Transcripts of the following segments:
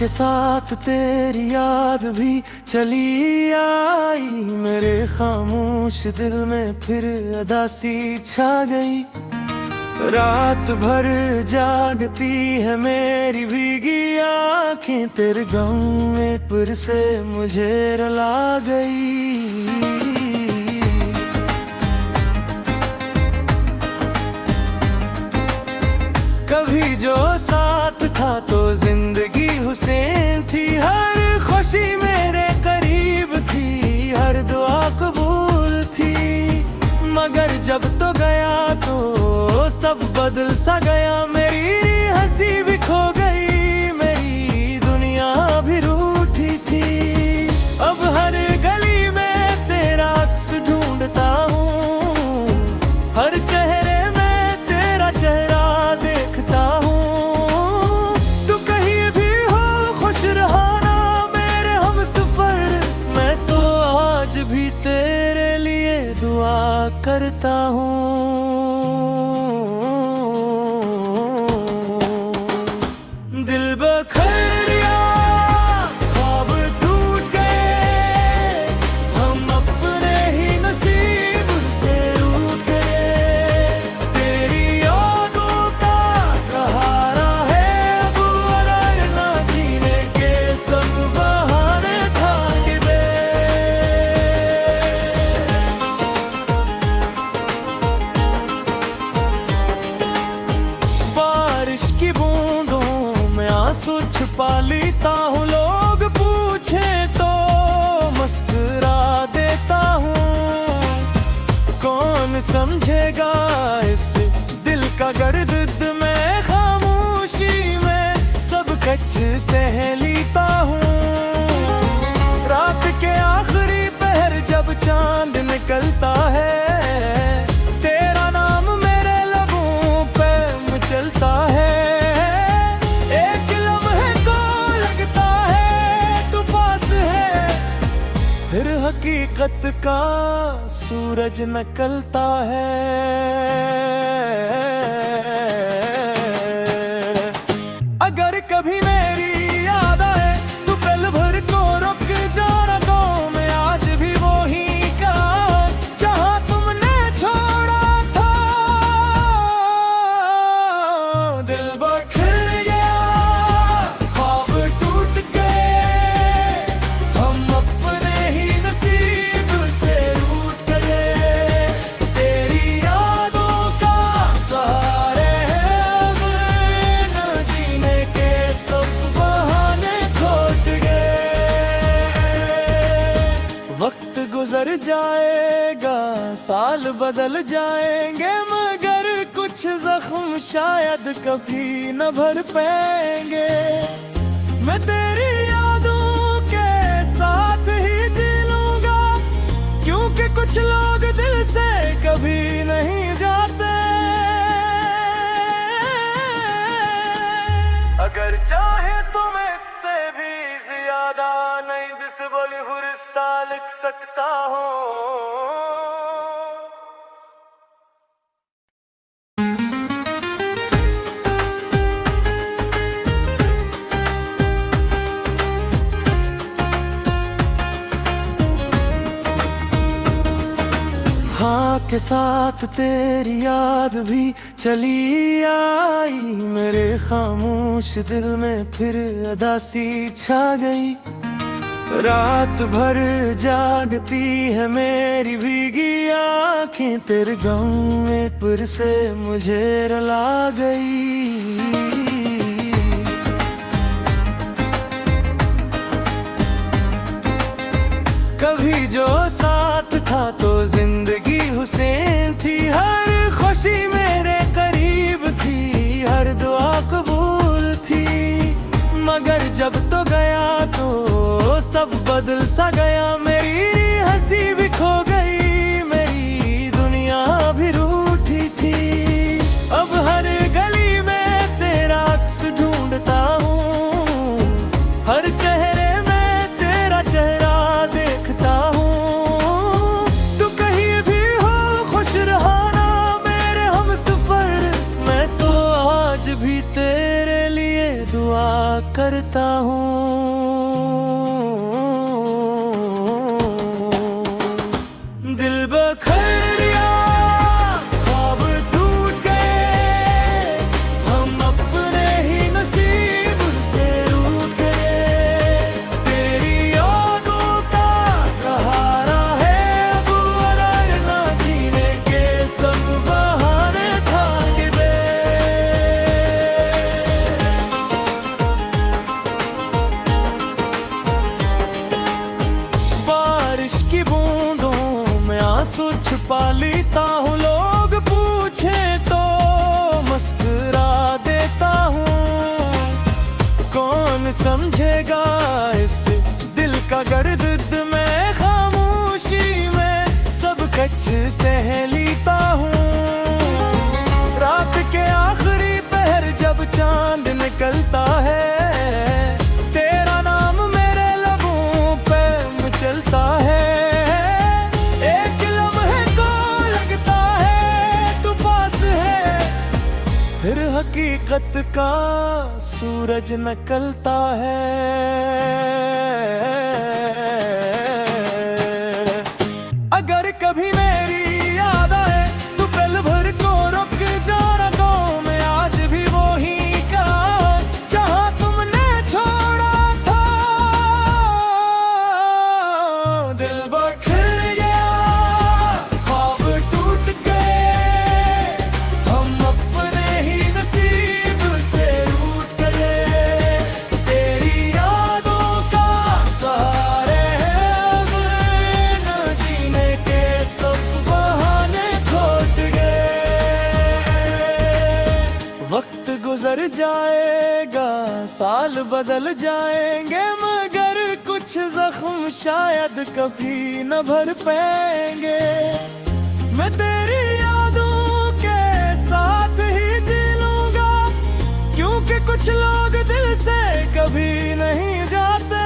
के साथ तेरी याद भी चली आई, मेरे खामोश दिल में फिर अदासी छा गई। रात भर जागती है मेरी भीगी आँखें, तेरे गम में फिर से मुझे रुला गई। कभी जो साथ था तो जिंदगी हुसैन थी, हर खुशी मेरे करीब थी, हर दुआ कबूल थी। मगर जब तो गया तो सब बदल सा गया, मेरी हंसी भी खो गई, मेरी दुनिया भी रूठी थी। अब हर गली में तेरा अक्स ढूंढता हूँ, हर चेहरे में तेरा चेहरा देखता हूँ। तू कहीं भी हो खुश रहाना मेरे हमसफर, मैं तो आज भी तेरे लिए दुआ करता हूँ। दिल बखर गया, ख्वाब टूट गए, हम अपने ही नसीब से रूठ गए। तेरी यादों का सहारा है अब, अगर ना जीने के सब बहाने थाक गए। बारिश की बूंदों में आंसू छुपा लेता हूँ, लोग पूछे तो मुस्कुरा देता हूँ। कौन समझेगा इस दिल का गर्द, मैं खामोशी में सब कुछ सह लेता हूँ। रात के आखिरी पहर जब चांद निकलता है, तेरा नाम मेरे लबों पे मचलता है। एक लम्हे को लगता है तू पास है, फिर हकीकत का सूरज निकलता है। अगर कभी मेरी याद आए तू पल भर को रुक जाना, तो मैं आज भी वो ही का जहाँ तुमने छोड़ा था। दिल बखर गया, ख्वाब टूट गए, हम अपने ही नसीब से रूठ गए। तेरी यादों का सहारे है अब, न जीने के सब बहाने खोट गए। वक्त गुजर जाएगा, साल बदल जाएंगे, मगर कुछ जख्म शायद कभी न भर पाएंगे। मैं तेरी यादों के साथ ही जी लूंगा, क्योंकि कुछ लोग दिल से कभी नहीं जाते। अगर चाहे तो मैं इससे भी ज्यादा नहीं दिसबल हुरिस्ता लिख सकता हूँ। हाँ के साथ तेरी याद भी चली आई, मेरे खामोश दिल में फिर अदासी छा गई। रात भर जागती है मेरी भीगी आँखें, तेरे गम में फिर से मुझे रुला गई। कभी जो साथ था तो जिंदगी हुसैन थी, हर खुशी मेरे करीब थी, हर दुआ कबूल थी। मगर जब तो गया तो सब बदल सा गया, मेरी हंसी भी खो गई, मेरी दुनिया भी रूठी थी। अब हर गली में तेरा अक्स ढूंढता हूँ, हर चेहरे में तेरा चेहरा देखता हूँ। तू कहीं भी हो खुश रहाना मेरे हमसफर, मैं तो आज भी तेरे लिए दुआ करता हूँ। आंसू छुपा लेता हूँ, लोग पूछे तो मुस्कुरा देता हूँ। कौन समझेगा इस दिल का दर्द, मैं खामोशी में सब कुछ सह लेता हूँ। रात के आखिरी पहर जब चांद निकलता है, तेरा नाम मेरे लबों पे मचलता है। एक लम्हे को लगता है तू पास है, फिर हकीकत का सूरज निकलता है। अगर कभी मेरी याद आए तो पल भर को रुक जाना, तो मैं आज भी वही का जहां तुमने छोड़ा था। दिल बिखर गया, ख्वाब टूट गए, हम अपने ही नसीब से रूठ गए। तेरी यादों का सहारे हैं न जीने के सब बहाने खोट गए। वक्त गुजर जाएगा, साल बदल जाएंगे, मगर कुछ जख्म शायद कभी न भर पाएंगे। मैं तेरी यादों के साथ ही जी लूंगा, क्योंकि कुछ लोग दिल से कभी नहीं जाते।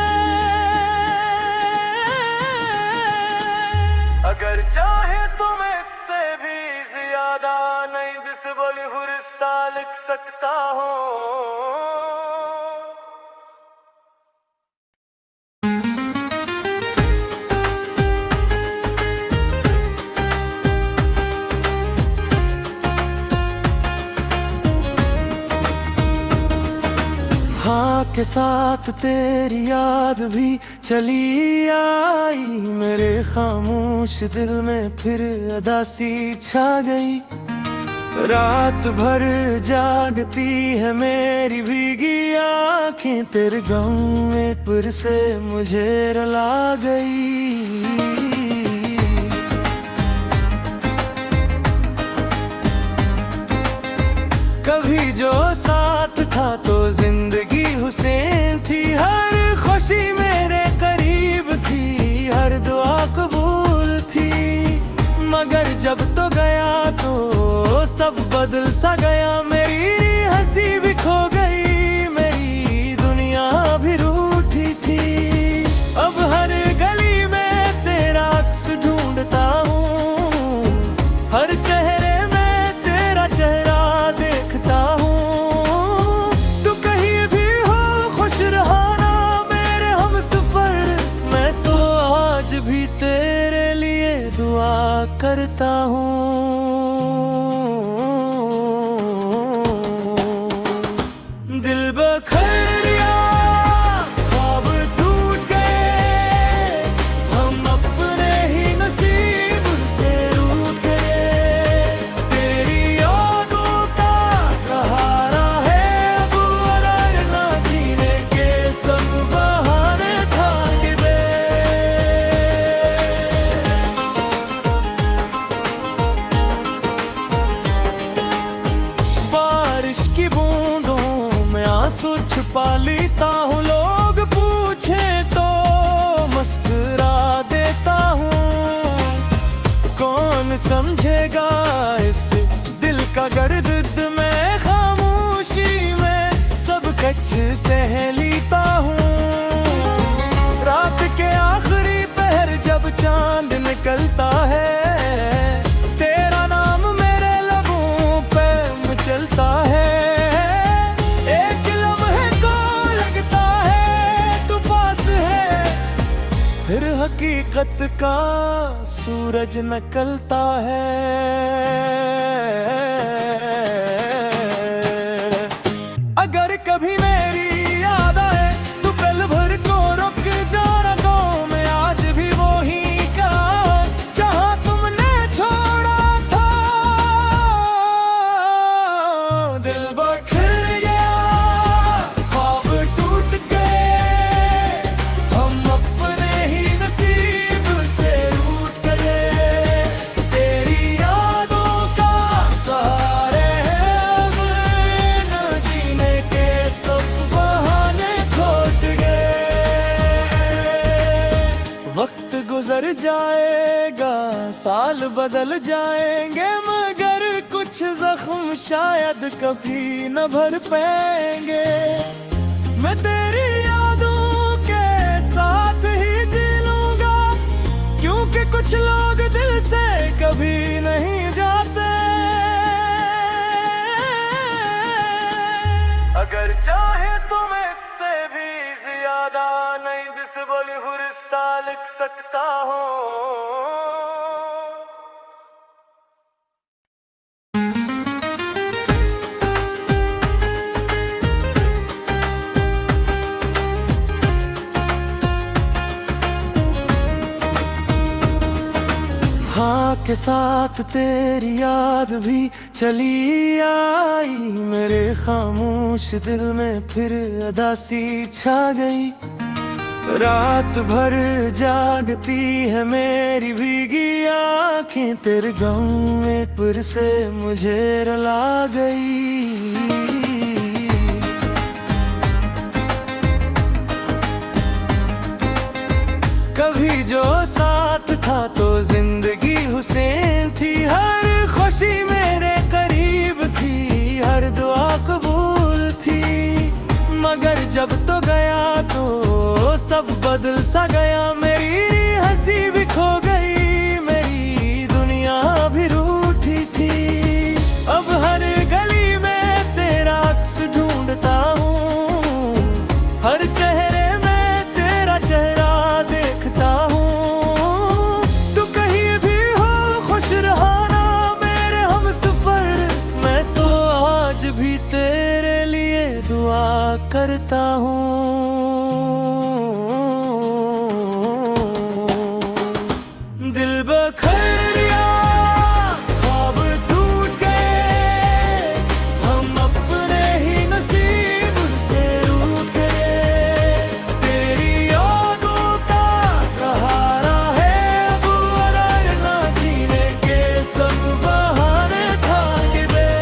अगर चाहे तो मैं इससे भी ज्यादा नहीं दिस बोली हुरिस्ता लिख सकता हूँ। हाँ के साथ तेरी याद भी चली आई, मेरे खामोश दिल में फिर उदासी छा गई। रात भर जागती है मेरी भीगी आंखें, तेरे गम में फिर से मुझे रुला गई। कभी जो साथ था तो जिंदगी हुसैन थी, हर खुशी मेरे करीब थी, हर दुआ कबूल थी। मगर जब तो गया तो सब बदल सा गया, मेरी हंसी भी खो गई, मेरी दुनिया भी रूठी थी। अब हर गली में तेरा अक्स ढूंढता हूँ, हर चेहरे में तेरा चेहरा देखता हूँ। तू कहीं भी हो खुश रहना मेरे हमसफर, मैं तो आज भी तेरे लिए दुआ करता हूँ। दिल बिखर गया, ख्वाब टूट गए, हम अपने ही नसीब से रूठ गए। तेरी यादों का सहारा है अब, अगर ना जीने के सब बहाने थाक गए। बारिश की बूंदों में आंसू छुपा लेता हूँ, लोग पूछे तो मुस्कुरा देता हूँ। कौन समझेगा इस दिल का दर्द, मैं खामोशी में सब कुछ सह लेता हूँ। रात के आखिरी पहर जब चांद निकलता है, तेरा नाम मेरे लबों पे मचलता है। एक लम्हे को लगता है तू पास है, फिर हकीकत का सूरज निकलता है। अगर कभी मेरी याद आए तो पल भर को रुक जाना, तो मैं आज भी वही का जहां तुमने छोड़ा था। दिल बिखर गया, ख्वाब टूट गए, हम अपने ही नसीब से रूठ गए। गुजर जाएगा, साल बदल जाएंगे, मगर कुछ जख्म शायद कभी न भर पाएंगे। मैं तेरी यादों के साथ ही जी लूंगा, क्योंकि कुछ लोग दिल से कभी नहीं जाते। अगर चाहे तुम इससे भी ज्यादा नहीं दिस बोली हुरिस्ता लिख सकता हूँ। हाँ के साथ तेरी याद भी चली आई, मेरे खामोश दिल में फिर अदासी छा गई। रात भर जागती है मेरी भीगी आँखें, तेरे गम में फिर से मुझे रुला गई। कभी जो साथ था तो जिंदगी हुसैन थी, हर खुशी मेरे करीब थी, हर दुआ कबूल थी। मगर जब तो गया तो सब बदल सा गया, मेरी हंसी भी खो गई, मेरी दुनिया भी रूठी थी। अब हर गली में तेरा अक्स ढूंढता हूँ, हर चेहरे में तेरा चेहरा देखता हूँ। तू कहीं भी हो खुश रहना मेरे हमसफर, मैं तो आज भी तेरे लिए दुआ करता हूँ। दिल बखर गया, ख्वाब टूट गए, हम अपने ही नसीब से रूठ गए। तेरी यादों का सहारा है अब, अगर ना जीने के सब बहाने थाक गए।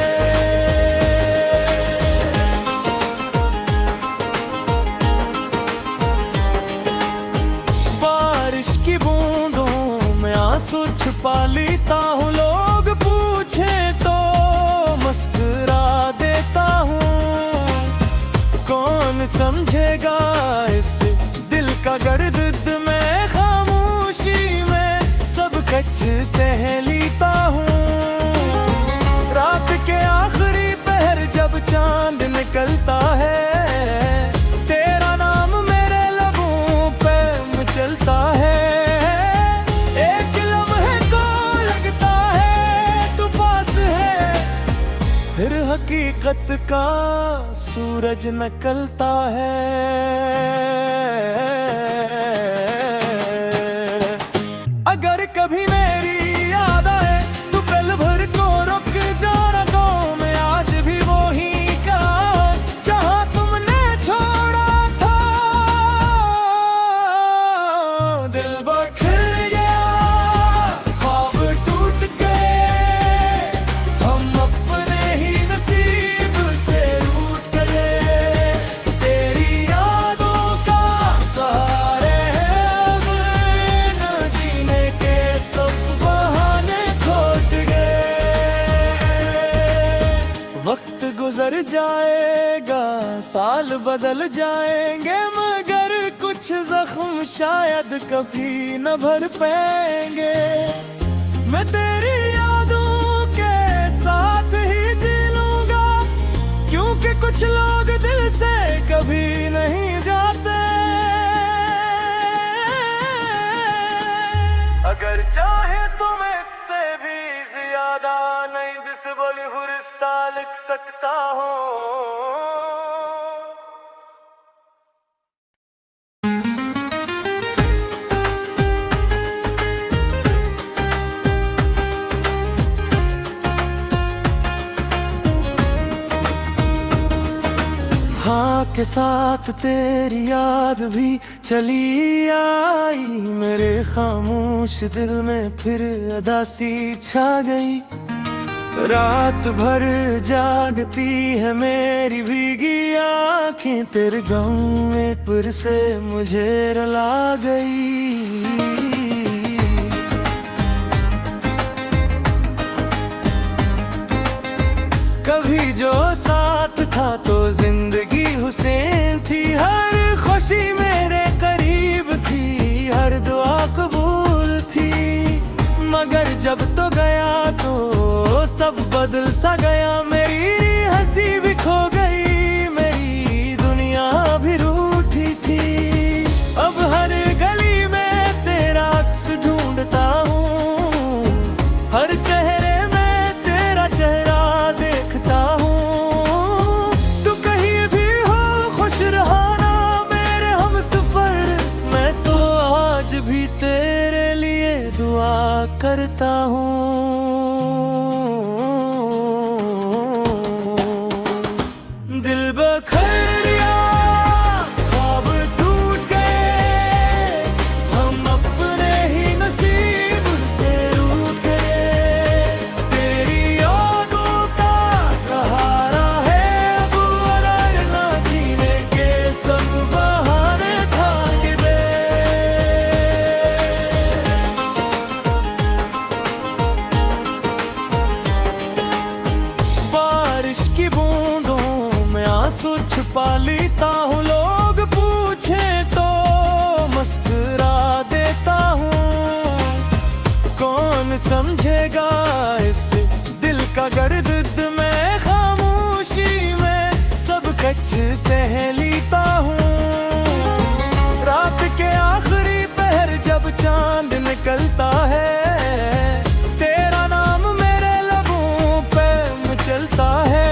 बारिश की बूंदों में आंसू छुपा लेता हूँ, लोग पूछे तो मुस्कुरा देता हूँ। कौन समझेगा इस दिल का दर्द, मैं खामोशी में सब कुछ सह लेता हूँ। रात के आखिरी पहर जब चांद निकलता है, तेरा नाम मेरे लबों पे मचलता है। एक लम्हे को लगता है तू पास है, फिर हकीकत का सूरज निकलता है। अगर कभी मेरी याद आए तो पल भर को रुक जाना, गाँव में आज भी वो ही का जहाँ तुमने छोड़ा था। दिल बखर गया, ख्वाब टूट गए, हम अपने ही नसीब से रूठ गए। तेरी यादों का सहारे है अब, न जीने के सब बहाने खोट गए। वक्त गुजर जाएगा, साल बदल जाएंगे, मगर कुछ जख्म शायद कभी न भर पाएंगे। मैं तेरी यादों के साथ ही जी लूंगा, क्योंकि कुछ लोग दिल से कभी नहीं जाते। अगर चाहे तुम इससे भी ज्यादा नहीं दिस बोली हुरिस्ता लिख सकता हूँ। हाँ के साथ तेरी याद भी चली आई, मेरे खामोश दिल में फिर अदासी छा गई। रात भर जागती है मेरी भीगी आँखें, तेरे गम में फिर से मुझे रुला गई। था तो जिंदगी हुसैन थी, हर खुशी मेरे करीब थी, हर दुआ कबूल थी। मगर जब तो गया तो सब बदल सा गया, मेरी हंसी भी खो गई, मेरी दुनिया भी रूठी थी। अब हर गली में तेरा अक्स ढूंढता हूँ, हर चेहरे में तेरा चेहरा देखता हूँ। तू कहीं भी हो खुश रहाना मेरे हमसफर, मैं तो आज भी तेरे लिए दुआ करता हूँ। दिल बखरिया ख्वाब टूट गए, हम अपने ही नसीब से रूठ गए। तेरी यादों का सहारा है अब, अगर ना जीने के सब बहाने थाक दे। बारिश की बूंदों में आंसू छुपा लेता हूँ, लोग पूछे तो मुस्कुरा देता हूँ। कौन समझेगा इस दिल का दर्द, मैं खामोशी में सब कुछ सह लेता हूँ। रात के आखिरी पहर जब चांद निकलता है, तेरा नाम मेरे लबों पे मचलता है।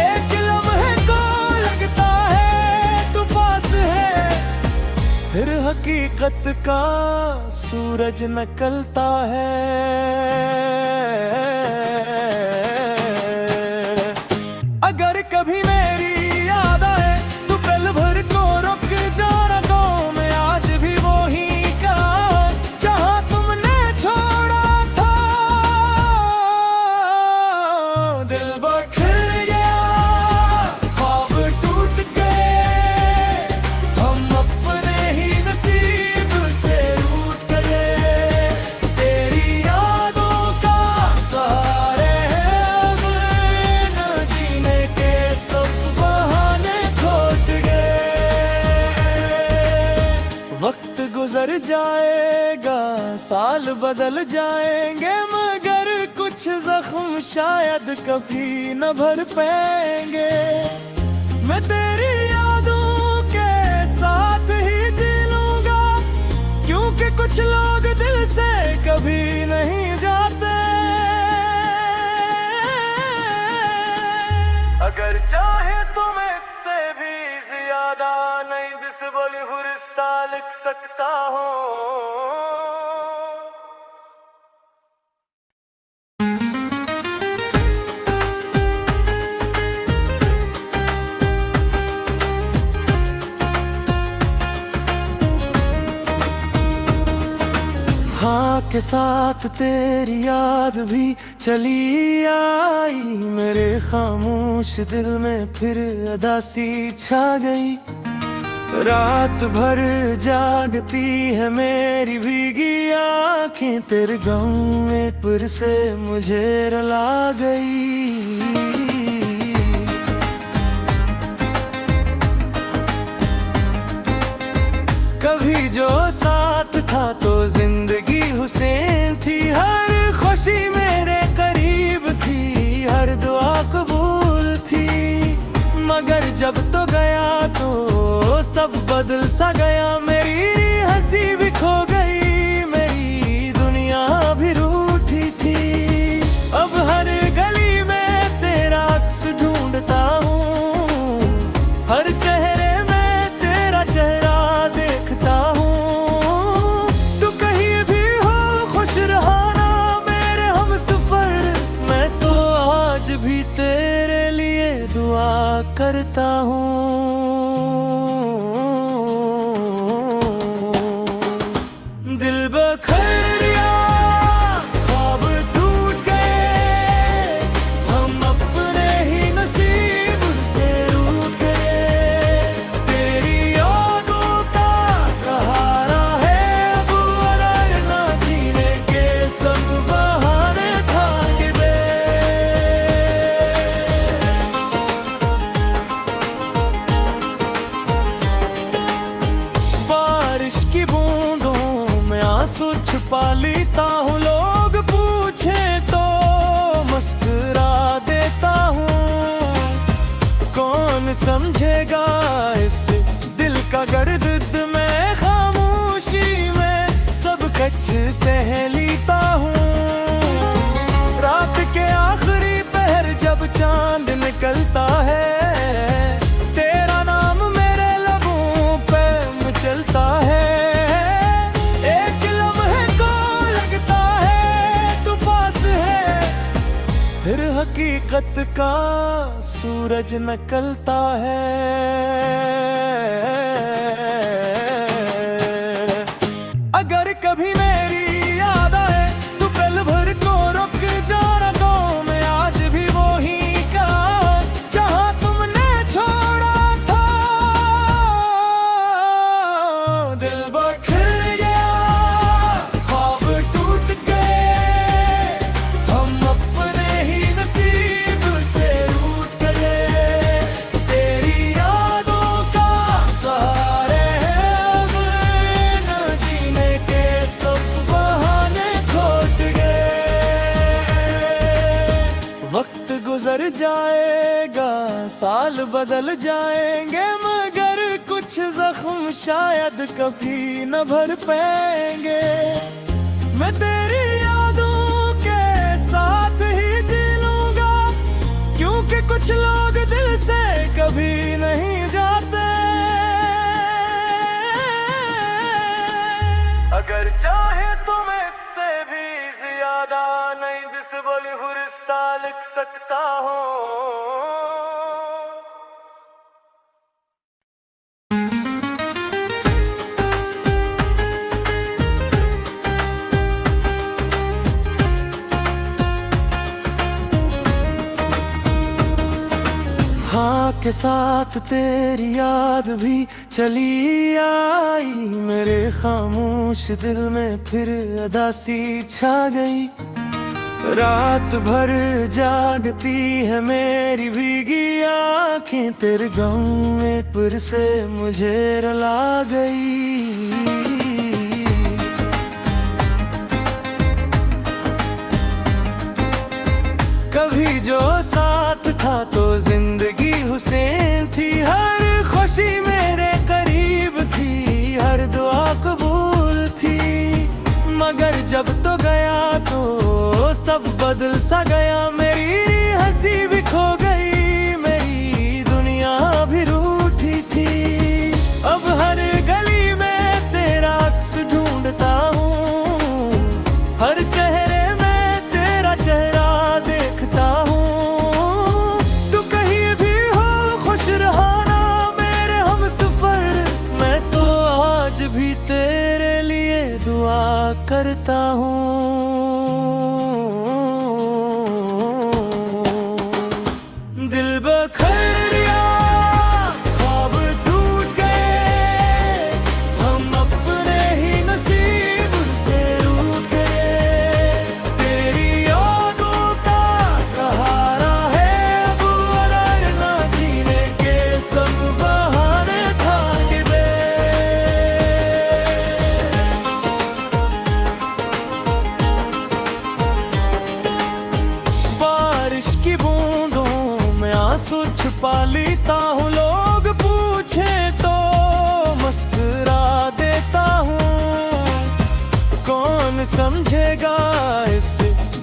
एक लम्हे को लगता है तू पास है, फिर हकीकत का सूरज निकलता है। अगर कभी मेरी याद आए तो पल भर को रुक जाना, गाँव में आज भी वो ही का जहाँ तुमने छोड़ा था। दिल बखर गया ख्वाब टूट गए, हम अपने ही नसीब से रूठ गए। तेरी यादों का सहारे हैं अब, न जीने के सब बहाने खोट गए। वक्त गुजर जाएगा, साल बदल जाएंगे, मगर कुछ जख्म शायद कभी न भर पाएंगे। मैं तेरी यादों के साथ ही जी लूंगा, क्योंकि कुछ लोग दिल से कभी नहीं जाते। अगर चाहे तुम इससे भी ज्यादा नहीं दिस बोली हुरिस्ता लिख सकता हूँ। हाँ के साथ तेरी याद भी चली आई, मेरे खामोश दिल में फिर अदासी छा गई। रात भर जागती है मेरी भीगी आँखें, तेरे गम में फिर से मुझे रुला गई। कभी जो साथ था तो जिंदगी हुसैन थी, हर खुशी मेरे करीब थी, हर दुआ कबूल थी। मगर जब तो गया तो सब बदल सा गया, मेरी हंसी भी खो गई, मेरी दुनिया भी रूठी थी। अब हर गली में तेरा अक्स ढूंढता हूँ, हर चेहरे में तेरा चेहरा देखता हूँ। तू कहीं भी हो खुश रहाना मेरे हमसफर, मैं तो आज भी तेरे लिए दुआ करता हूँ। आंसू छुपा लेता हूँ, लोग पूछे तो मुस्कुरा देता हूँ। कौन समझेगा इस दिल का दर्द, मैं खामोशी में सब कुछ सह लेता हूँ। रात के आखिरी पहर जब चांद निकलता है, तेरा नाम मेरे लबों पे मचलता है। एक लम्हे को लगता है तू पास है, फिर हकीकत का सूरज निकलता है। अगर कभी मेरी याद आए तो पल भर को रुक जाना, तो मैं आज भी वही का जहां तुमने छोड़ा था। दिल बिखर गया, ख्वाब टूट गए, हम अपने ही नसीब से रूठ गए। तेरी यादों का सहारे हैं, न जीने के सब बहाने खोट गए। वक्त गुजर जाएगा, साल बदल जाएंगे, मगर कुछ जख्म शायद कभी न भर पाएंगे। मैं तेरी यादों के साथ ही जी लूंगा, क्योंकि कुछ लोग दिल से कभी नहीं जाते। अगर चाहे तो मैं इससे भी ज्यादा नहीं दिस बोली हुरिस्ता लिख सकता हूँ। हाँ के साथ तेरी याद भी चली आई, मेरे खामोश दिल में फिर अदासी छा गई। रात भर जागती है मेरी भीगी आँखें, तेरे गम में फिर से मुझे रुला गई। कभी जो साथ था तो जिंदगी हुसैन थी, हर खुशी मेरे करीब थी, हर दुआ कबूल थी। मगर जब तो गया तो सब बदल सा गया, मेरी हंसी भी खो गई, मेरी दुनिया भी रूठी थी। अब हर गली में तेरा अक्स ढूंढता हूँ, हर चेहरे में तेरा चेहरा देखता हूँ। तू कहीं भी हो खुश रहाना मेरे हमसफर, मैं तो आज भी तेरे लिए दुआ करता हूँ। दिल बिखर गया, ख्वाब टूट गए, हम अपने ही नसीब से रूठ गए। तेरी यादों का सहारा है अब, अगर ना जीने के सब बहाने थाक गए। बारिश की बूंदों में आंसू छुपा लेता हूँ, लोग पूछे तो मुस्कुरा देता हूँ। कौन समझेगा इस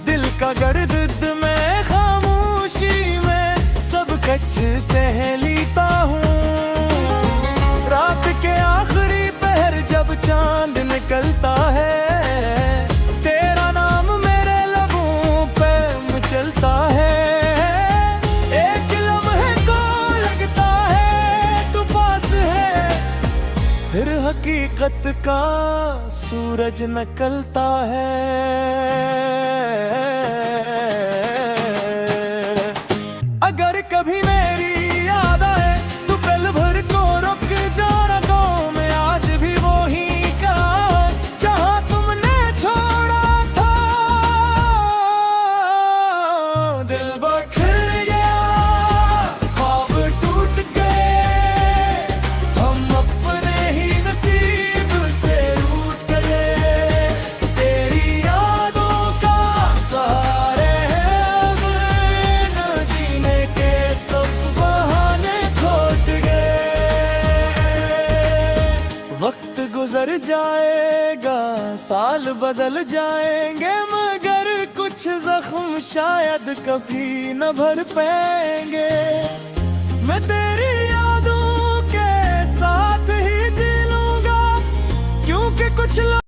दिल का दर्द, मैं खामोशी में सब कुछ सह लेता हूँ। रात के आखिरी पहर जब चांद निकलता है, तेरा नाम मेरे लबों पे मचलता है। एक लम्हे को लगता है तू पास है, फिर हकीकत का सूरज निकलता है। अगर कभी मेरी याद आए तो पल भर को रुक जाना, तो मैं आज भी वही का जहां तुमने छोड़ा था। दिल बिखर गया, ख्वाब टूट गए, हम अपने ही नसीब से रूठ गए। बदल जाएंगे मगर कुछ जख्म शायद कभी न भर पाएंगे। मैं तेरी यादों के साथ ही जी लूंगा, क्योंकि कुछ लोग